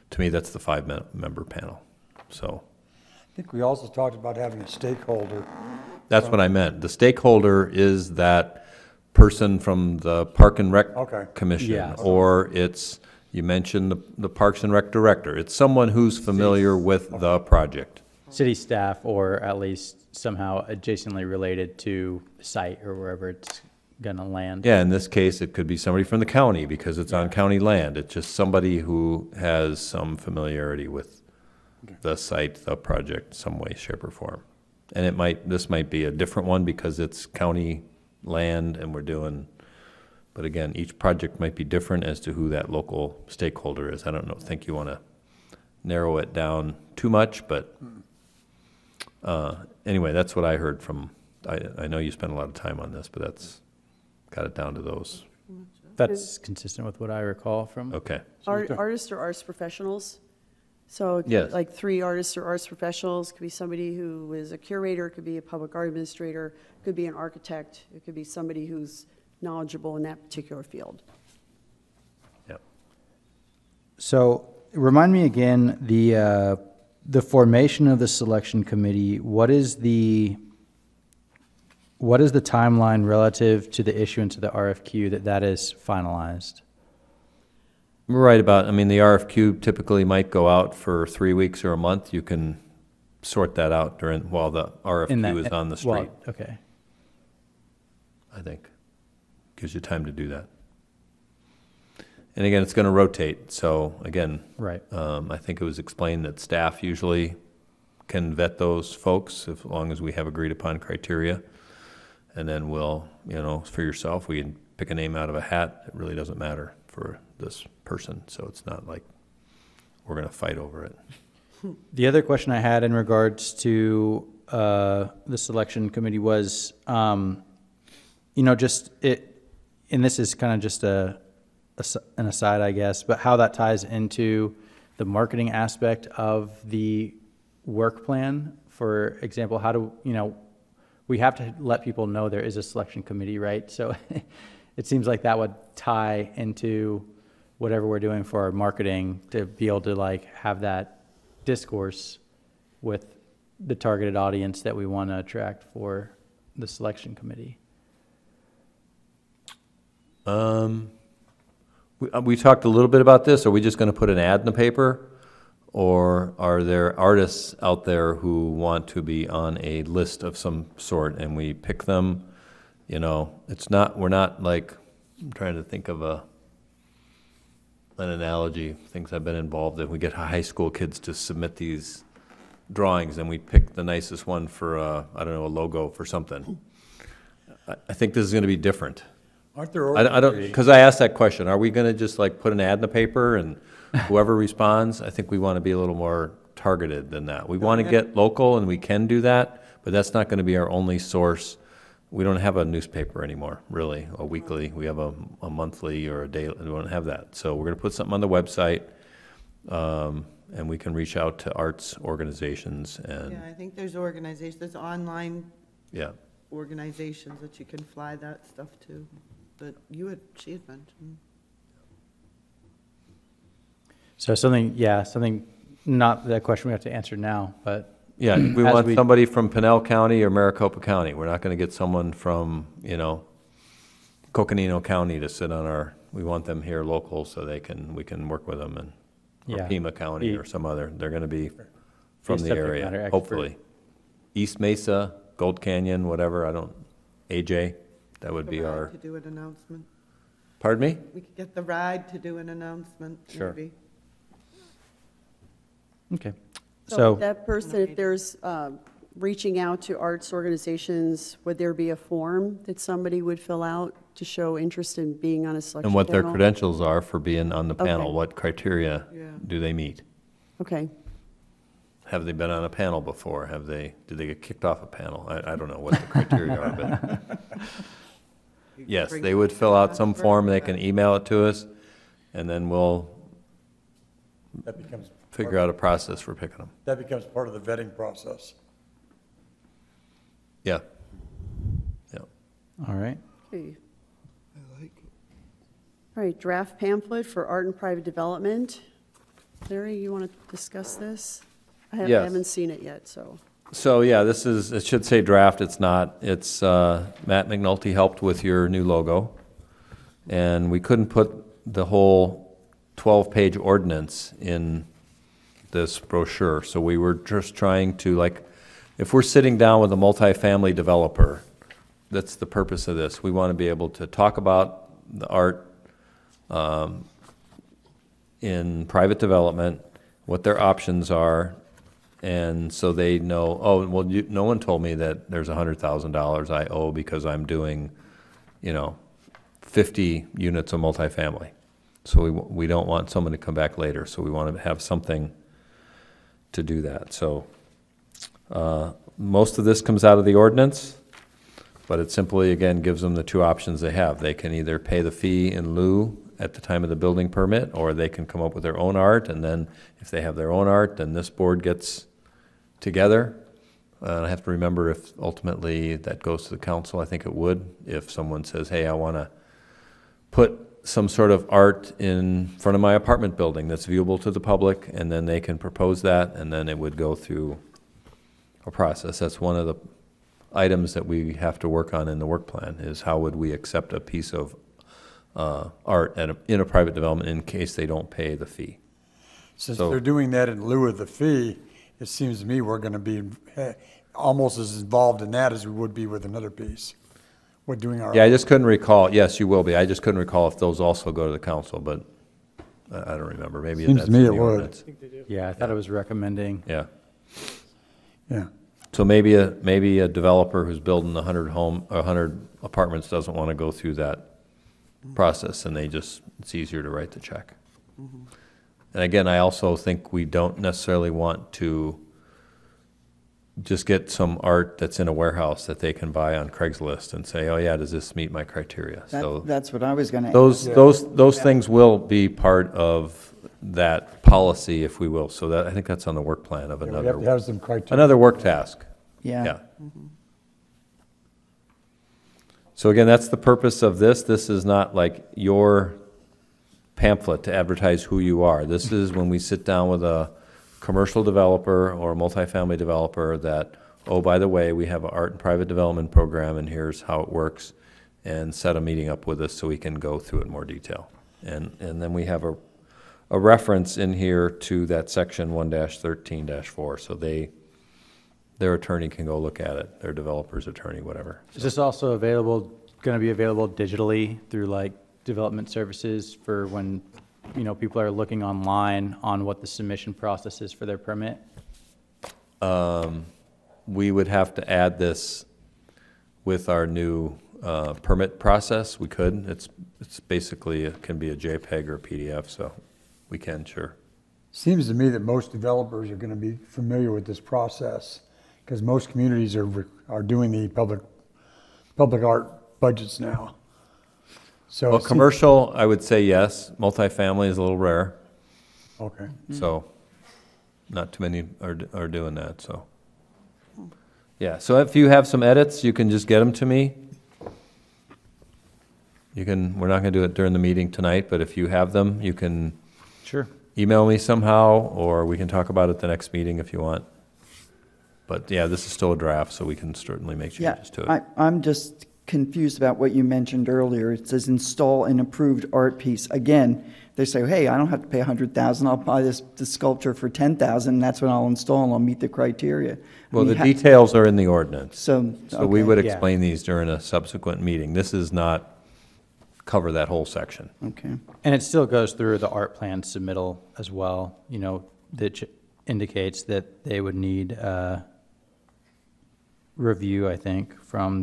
to me, that's the 5-member panel. So I think we also talked about having a stakeholder. that's what I meant. The stakeholder is that person from the Park and Rec Okay. Commission, Yeah. or it's, you mentioned the Parks and Rec Director. It's someone who's familiar with the project. City staff, or at least somehow adjacently related to the site or wherever it's gonna land. Yeah, in this case, it could be somebody from the county because it's on county land. It's just somebody who has some familiarity with the site, the project, some way, shape, or form. And this might be a different one because it's county land and we're doing, but again, each project might be different as to who that local stakeholder is. I don't think you want to narrow it down too much, but anyway, that's what I heard from, I know you spent a lot of time on this, but that's got it down to those. That's consistent with what I recall from. Okay. Artists or arts professionals. So it could be Yes. like 3 artists or arts professionals. Could be somebody who is a curator, could be a public art administrator, could be an architect. It could be somebody who's knowledgeable in that particular field. Yep. So remind me again, the formation of the selection committee, what is the timeline relative to the issuance of the RFQ that is finalized? Right about, I mean, the RFQ typically might go out for 3 weeks or a month. You can sort that out while the RFQ is on the street, Well, okay. I think. Gives you time to do that. And again, it's going to rotate. So again, Right. I think it was explained that staff usually can vet those folks as long as we have agreed upon criteria. And then we'll, for yourself, we can pick a name out of a hat. It really doesn't matter for this person. So it's not like we're going to fight over it. The other question I had in regards to the selection committee was, just it, and this is kind of just an aside, I guess, but how that ties into the marketing aspect of the work plan. For example, how do, we have to let people know there is a selection committee, right? So it seems like that would tie into whatever we're doing for our marketing to be able to have that discourse with the targeted audience that we want to attract for the selection committee. We talked a little bit about this. Are we just going to put an ad in the paper? Or are there artists out there who want to be on a list of some sort and we pick them? You know, we're not like, I'm trying to think of an analogy, things I've been involved in. We get high school kids to submit these drawings and we pick the nicest one for, I don't know, a logo for something. I think this is going to be different. Aren't there? I don't, because I asked that question, are we going to just like put an ad in the paper and whoever responds? I think we want to be a little more targeted than that. We want to get local and we can do that, but that's not going to be our only source. We don't have a newspaper anymore, really, a weekly. We have a monthly or a daily. We don't have that. So we're going to put something on the website, and we can reach out to arts organizations and, Yeah, I think there's organizations, there's online yeah. organizations that you can fly that stuff to, that she had mentioned. So something, not that question we have to answer now, but Yeah, we As want we- somebody from Pinell County or Maricopa County. We're not going to get someone from, Coconino County to sit on we want them here local so we can work with them, or Yeah. Pima County Be- or some other. They're going to be from the subject matter area, expert. hopefully. East Mesa, Gold Canyon, whatever, AJ, that would be The ride our, to do an announcement. pardon me? We could get the ride to do an announcement, Sure. maybe. okay. So So, that person, if there's reaching out to arts organizations, would there be a form that somebody would fill out to show interest in being on a selection And what their panel? credentials are for being on the panel. Okay. What criteria Yeah. do they meet? Okay, Have they been on a panel before? Did they get kicked off a panel? I don't know what the criteria are, but yes, Bring they would them fill to out us some for- form, they can email it to us, and then we'll That becomes. figure out a process for picking them. That becomes part of the vetting process. Yeah. Yeah. all right. okay. All right, draft pamphlet for art and private development. Larry, you want to discuss this? I Yes. haven't seen it yet, so. So, yeah, it should say draft, it's not. It's, Matt McNulty helped with your new logo, and we couldn't put the whole 12-page ordinance in this brochure, so we were just trying to, if we're sitting down with a multifamily developer, that's the purpose of this. We want to be able to talk about the art in private development, what their options are, and so they know, oh, well, no one told me that there's $100,000 I owe because I'm doing, 50 units of multifamily. So we don't want someone to come back later, so we want to have something to do that. So most of this comes out of the ordinance, but it simply, again, gives them the two options they have. They can either pay the fee in lieu at the time of the building permit, or they can come up with their own art, and then if they have their own art, then this board gets together. I have to remember if ultimately that goes to the council. I think it would, if someone says, hey, I want to put some sort of art in front of my apartment building that's viewable to the public, and then they can propose that, and then it would go through a process. That's one of the items that we have to work on in the work plan, is how would we accept a piece of art in a private development in case they don't pay the fee. Since So- they're doing that in lieu of the fee, it seems to me we're going to be almost as involved in that as we would be with another piece. We're doing our. Yeah, I just couldn't recall. Yes, you will be. I just couldn't recall if those also go to the council, but I don't remember. Maybe Seems that's to me in it the would. ordinance. Yeah, I thought it was recommending. Yeah. Yeah. So maybe a developer who's building 100 apartments doesn't want to go through that process, and it's easier to write the check. And again, I also think we don't necessarily want to just get some art that's in a warehouse that they can buy on Craigslist and say, oh yeah, does this meet my criteria? So That's what I was going to ask. those things will be part of that policy, if we will. So I think that's on the work plan of We have to another have some criteria. work task. Yeah. Yeah. So again, that's the purpose of this. This is not like your pamphlet to advertise who you are. This is when we sit down with a commercial developer or a multifamily developer that, oh, by the way, we have an art and private development program, and here's how it works. and set a meeting up with us so we can go through it in more detail. And then we have a reference in here to that section 1-13-4, so their attorney can go look at it, their developer's attorney, whatever. Is this also available, going to be available digitally through like development services for when, people are looking online on what the submission process is for their permit? We would have to add this with our new permit process. We could. It's basically, it can be a JPEG or a PDF, so we can, sure. Seems to me that most developers are going to be familiar with this process because most communities are doing the public art budgets now. So Well, commercial, I would say yes. Multifamily is a little rare, Okay. so not too many are doing that, so. Yeah, so if you have some edits, you can just get them to me. We're not going to do it during the meeting tonight, but if you have them, you can Sure. email me somehow, or we can talk about it the next meeting if you want. But yeah, this is still a draft, so we can certainly make changes to it. I'm just confused about what you mentioned earlier. It says install an approved art piece. Again, they say, hey, I don't have to pay $100,000. I'll buy this sculpture for $10,000, and that's when I'll install and I'll meet the criteria. Well, the details are in the ordinance. So we okay. would Yeah. explain these during a subsequent meeting. This is not cover that whole section. Okay. And it still goes through the art plan submittal as well, that indicates that they would need review, I think, from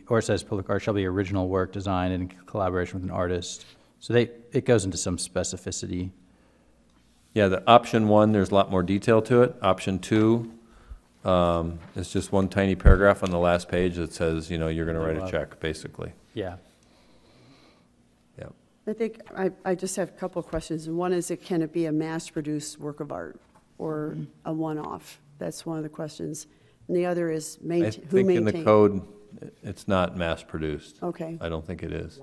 or it says public art shall be original work designed in collaboration with an artist. So it goes into some specificity. Yeah, the option 1, there's a lot more detail to it. Option 2 is just one tiny paragraph on the last page that says, you're going to write a check, basically. Yeah. Yeah. I think I just have a couple of questions. One is, can it be a mass-produced work of art or a one-off? That's one of the questions. And the other is, I who maintains? think in the code, it's not mass-produced. Okay. I don't think it is.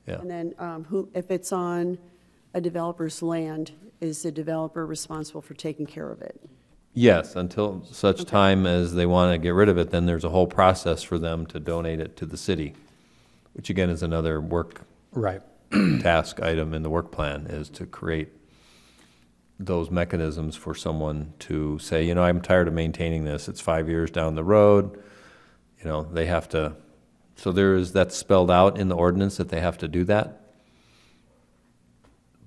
Yeah. And then if it's on a developer's land, is the developer responsible for taking care of it? Yes, until such time as they want to get rid of it, then there's a whole process for them to donate it to the city, which again is another work Right. task item in the work plan, is to create those mechanisms for someone to say, I'm tired of maintaining this. It's 5 years down the road. They have to, so that's spelled out in the ordinance that they have to do that.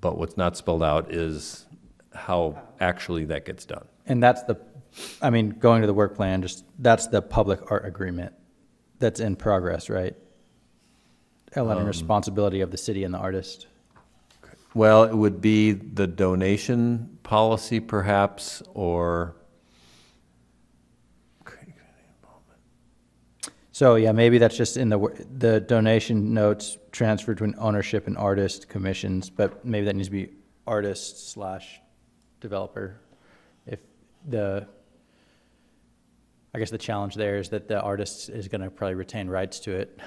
But what's not spelled out is how actually that gets done. And that's going to the work plan, that's the public art agreement that's in progress, right? Element and responsibility of the city and the artist. Well, it would be the donation policy perhaps, or So, yeah, maybe that's just in the donation notes transferred between ownership and artist commissions, but maybe that needs to be artist/developer. I guess the challenge there is that the artist is going to probably retain rights to it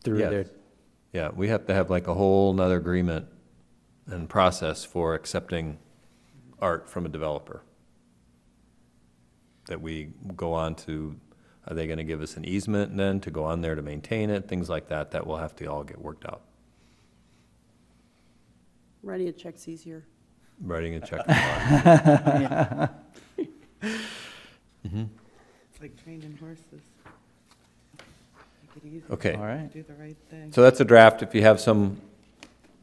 through Yes. their. Yeah, we have to have like a whole nother agreement and process for accepting art from a developer. That we go on to, are they going to give us an easement then to go on there to maintain it, things like that, that will have to all get worked out. Writing a check's easier. Writing a check. It's like training horses. Make it easy. Okay. All right. Do the right thing. So that's a draft. If you have some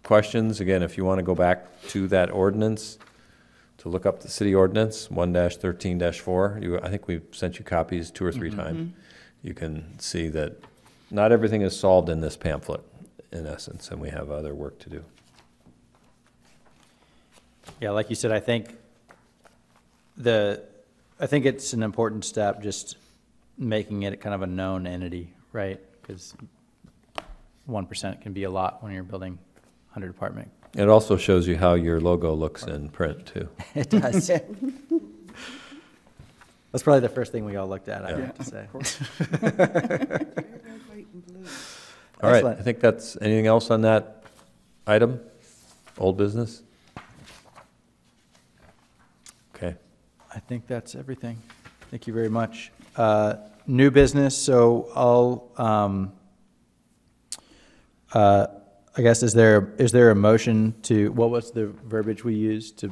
questions, again, if you want to go back to that ordinance, to look up the city ordinance, 1-13-4, I think we've sent you copies 2 or 3 times. You can see that not everything is solved in this pamphlet, in essence, and we have other work to do. Yeah, like you said, I think it's an important step, just making it kind of a known entity, right? Because 1% can be a lot when you're building 100 apartment. It also shows you how your logo looks in print, too. It does. That's probably the first thing we all looked at, I Yeah. have to say. Red, white, and blue. All right, Excellent. I think that's, anything else on that item? Old business? Okay. I think that's everything. Thank you very much. New business, so I guess, is there a motion to, what was the verbiage we used to?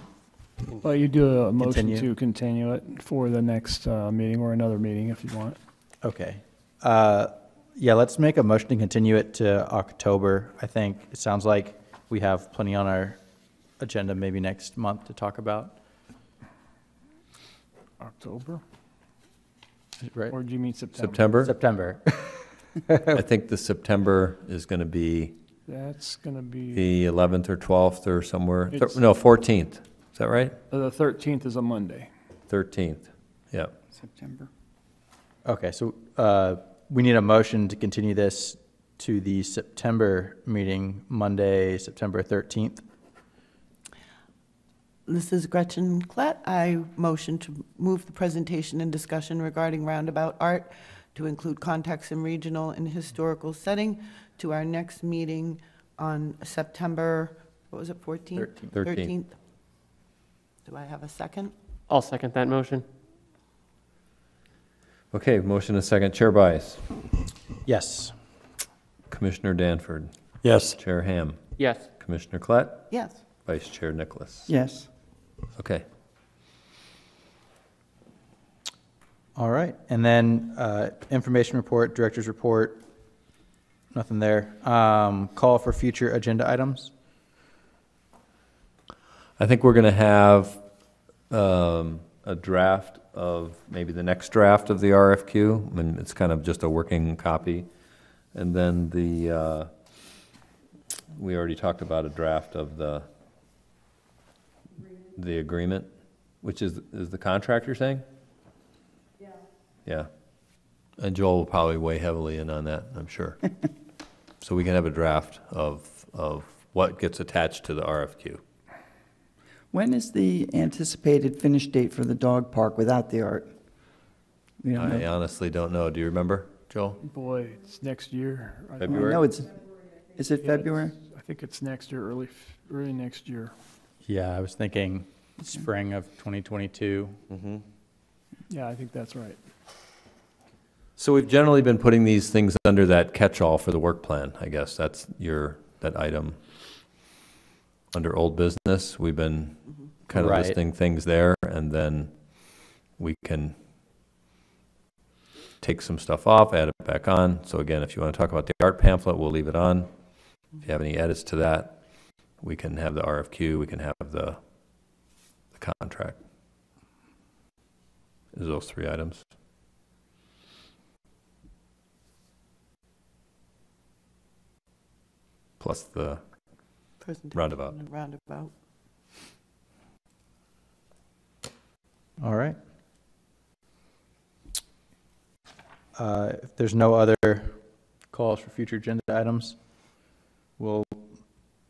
Well, you do a motion Continue. to continue it for the next meeting or another meeting if you want. Okay. Yeah, let's make a motion to continue it to October. I think it sounds like we have plenty on our agenda maybe next month to talk about, October? right? Or do you mean September? September? September. I think the September is going to be That's going to be, the 11th or 12th or somewhere. It's- No, 14th. Is that right? the 13th is a Monday. 13th. Yeah. September. Okay, so we need a motion to continue this to the September meeting, Monday, September 13th. This is Gretchen Klett. I motion to move the presentation and discussion regarding roundabout art to include context in regional and historical setting to our next meeting on September, what was it, 14th? 13th. Do I have a second? I'll second that motion. Okay, motion and second. Chair Bias. Yes. Commissioner Danford. Yes. Chair Ham. Yes. Commissioner Klett. Yes. Vice Chair Nicholas. Yes. Okay. All right, and then information report, director's report, nothing there. Call for future agenda items. I think we're going to have a draft of, maybe the next draft of the RFQ. I mean, it's kind of just a working copy. And then we already talked about a draft of the agreement, which is the contract you're saying? Yeah. And Joel will probably weigh heavily in on that, I'm sure. So we can have a draft of what gets attached to the RFQ. When is the anticipated finish date for the dog park without the art? We don't I know. honestly don't know. Do you remember, Joel? Boy, it's next year. February? No, is it February? I think it's next year, early next year. Yeah, I was thinking spring of 2022. Yeah, I think that's right. So we've generally been putting these things under that catch-all for the work plan, I guess. That's that item. Under old business, we've been kind of Right. listing things there, and then we can take some stuff off, add it back on. So again, if you want to talk about the art pamphlet, we'll leave it on. If you have any edits to that, we can have the RFQ, we can have the contract. Is those three items? Plus the Presentation roundabout. and Roundabout. All right. If there's no other calls for future agenda items, we'll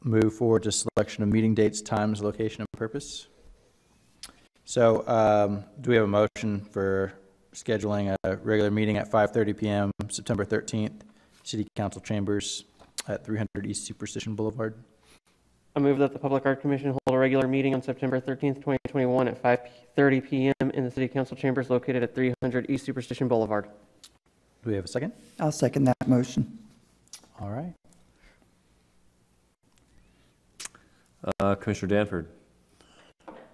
move forward to selection of meeting dates, times, location, and purpose. So do we have a motion for scheduling a regular meeting at 5:30 p.m., September 13th, City Council Chambers at 300 East Superstition Boulevard? I move that the Public Art Commission hold a regular meeting on September 13th, 2021 at 5:30 p.m. in the City Council Chambers located at 300 East Superstition Boulevard. Do we have a second? I'll second that motion. All right. Commissioner Danford.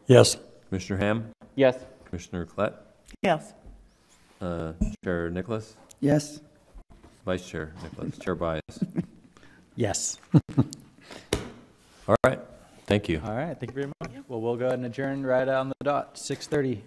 Yes. Commissioner Ham. Yes. Commissioner Klett. Yes. Chair Nicholas. Yes. Vice Chair Nicholas. Chair Bias. Yes. All right. Thank you. All right, thank you very much. Well, we'll go ahead and adjourn right on the dot, 6:30.